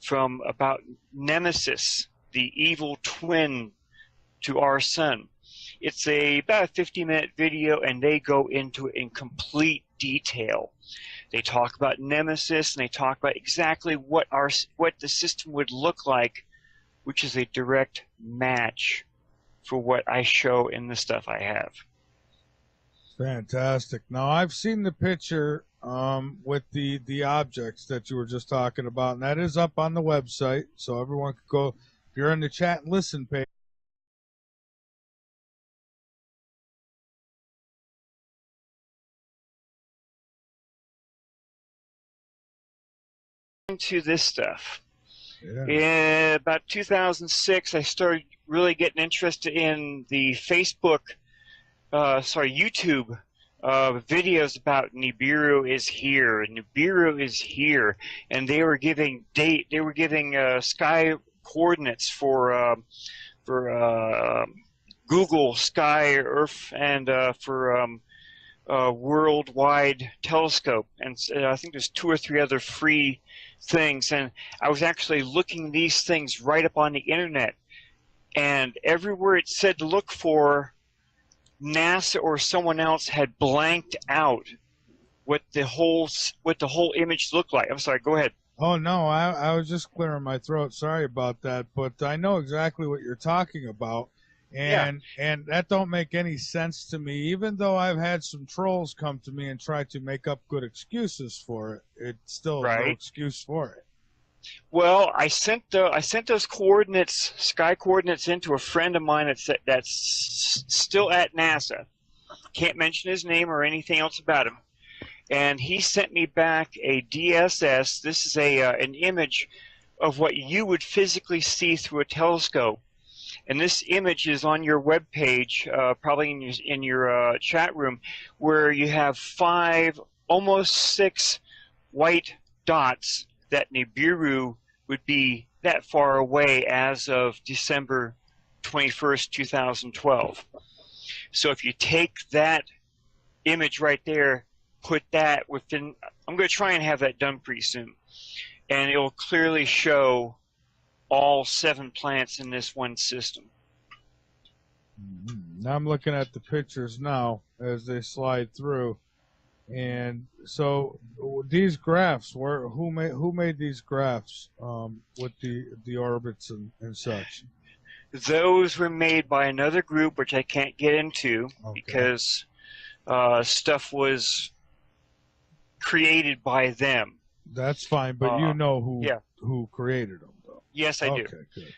from about Nemesis, the evil twin to our Sun. It's about a 50-minute video, and they go into it in complete detail. They talk about Nemesis, and they talk about exactly what the system would look like, which is a direct match for what I show in the stuff I have. Fantastic. Now, I've seen the picture with the objects that you were just talking about, and that is up on the website, so everyone can go. If you're in the chat and listen page, into this stuff. yeah. In about 2006, I started really getting interested in the YouTube videos about Nibiru is here, and they were giving sky coordinates for Google Sky Earth and for Worldwide Telescope, and I think there's 2 or 3 other free things, and I was actually looking these things right up on the internet, and everywhere it said to look for, NASA or someone else had blanked out what the whole image looked like. I'm sorry, go ahead. Oh no, I was just clearing my throat. Sorry about that, but I know exactly what you're talking about, and that don't make any sense to me. Even though I've had some trolls come to me and try to make up good excuses for it, it's still no excuse for it. Well, I sent those coordinates, sky coordinates, into a friend of mine that's still at NASA. Can't mention his name or anything else about him. And he sent me back a DSS. This is an image of what you would physically see through a telescope. And this image is on your web page, probably in your chat room, where you have 5, almost 6 white dots that Nibiru would be that far away as of December 21st, 2012. So if you take that image right there, put that within, I'm going to try and have that done pretty soon, and it will clearly show all 7 planets in this one system. Now I'm looking at the pictures now as they slide through, and so these graphs, who made these graphs with the orbits and such? Those were made by another group, which I can't get into because stuff was created by them. That's fine, but you know who created them, though. Yes, I do. Okay, good.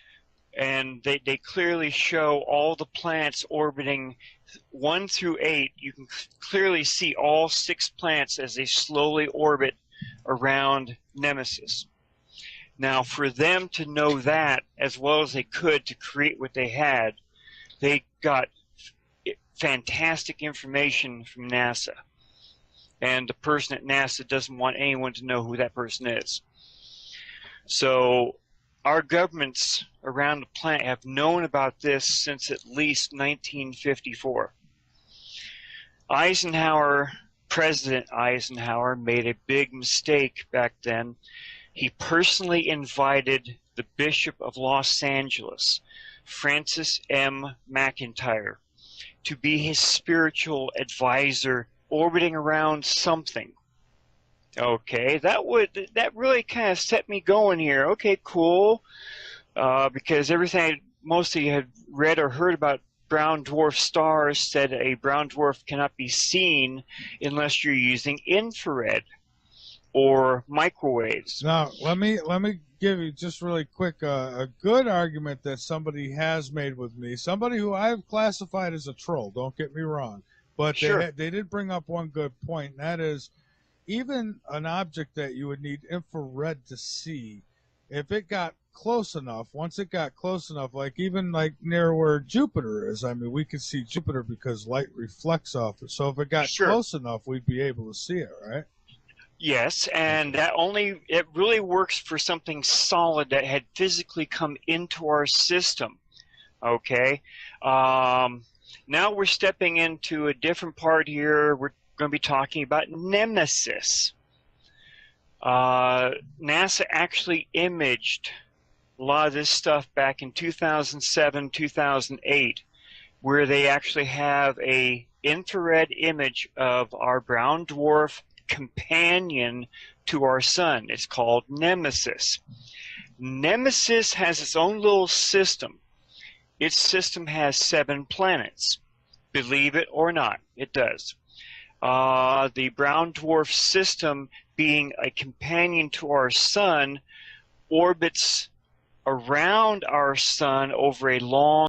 And they clearly show all the planets orbiting 1 through 8. You can clearly see all 6 planets as they slowly orbit around Nemesis. Now, for them to know that as well as they could to create what they had, they got fantastic information from NASA. And the person at NASA doesn't want anyone to know who that person is. So our governments around the planet have known about this since at least 1954. President Eisenhower made a big mistake back then. He personally invited the Bishop of Los Angeles, Francis M. McIntyre, to be his spiritual advisor orbiting around something. Okay, that really kind of set me going here. Okay, cool, because everything most of you had read or heard about brown dwarf stars said a brown dwarf cannot be seen unless you're using infrared or microwaves. Now, let me give you just really quick a good argument that somebody has made with me. Somebody who I've classified as a troll. Don't get me wrong, but Sure. they did bring up one good point, and that is, even an object that you would need infrared to see, if it got close enough, once it got close enough, like even like near where Jupiter is, I mean, we could see Jupiter because light reflects off it. So if it got close enough, we'd be able to see it, right? Yes, and it really works for something solid that had physically come into our system. Okay. Now we're stepping into a different part here. We're going to be talking about Nemesis. NASA actually imaged a lot of this stuff back in 2007, 2008, where they actually have a infrared image of our brown dwarf companion to our sun. It's called Nemesis. Nemesis has its own little system. Its system has 7 planets. Believe it or not, it does. The brown dwarf system, being a companion to our sun, orbits around our sun over a long